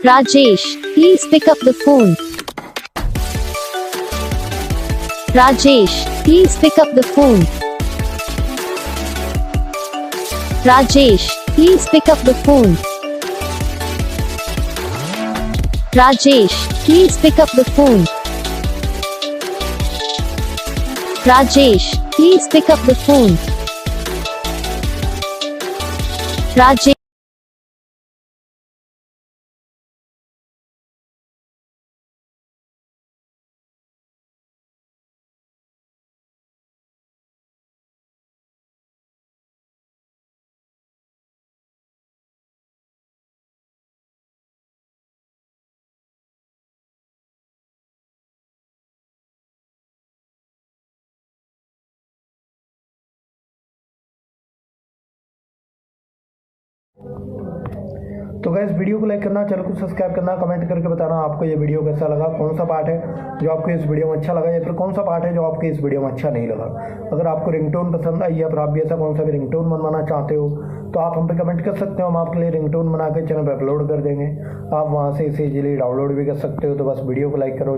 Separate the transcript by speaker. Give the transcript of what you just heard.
Speaker 1: Rajesh, please pick up the phone. Rajesh, please pick up the phone. Rajesh, please pick up the phone. Rajesh, please pick up the phone. Rajesh, please pick up the phone. Rajesh.
Speaker 2: तो guys video को like करना, channel को subscribe करना, comment करके बताना आपको ये video कैसा लगा, कौन सा पार्ट है जो आपको इस वीडियो में अच्छा लगा या फिर कौन सा पार्ट है जो आपको इस वीडियो में अच्छा नहीं लगा। अगर आपको रिंगटोन पसंद आई या फिर आप भी ऐसा कौन सा भी रिंगटोन बनवाना चाहते हो तो आप हम पे कमेंट कर सकते हो, हम आपके लिए रिंगटोन बना के चैनल पर अपलोड कर देंगे। आप वहाँ से इसे इजीली डाउनलोड भी कर सकते हो। तो बस वीडियो को लाइक करो।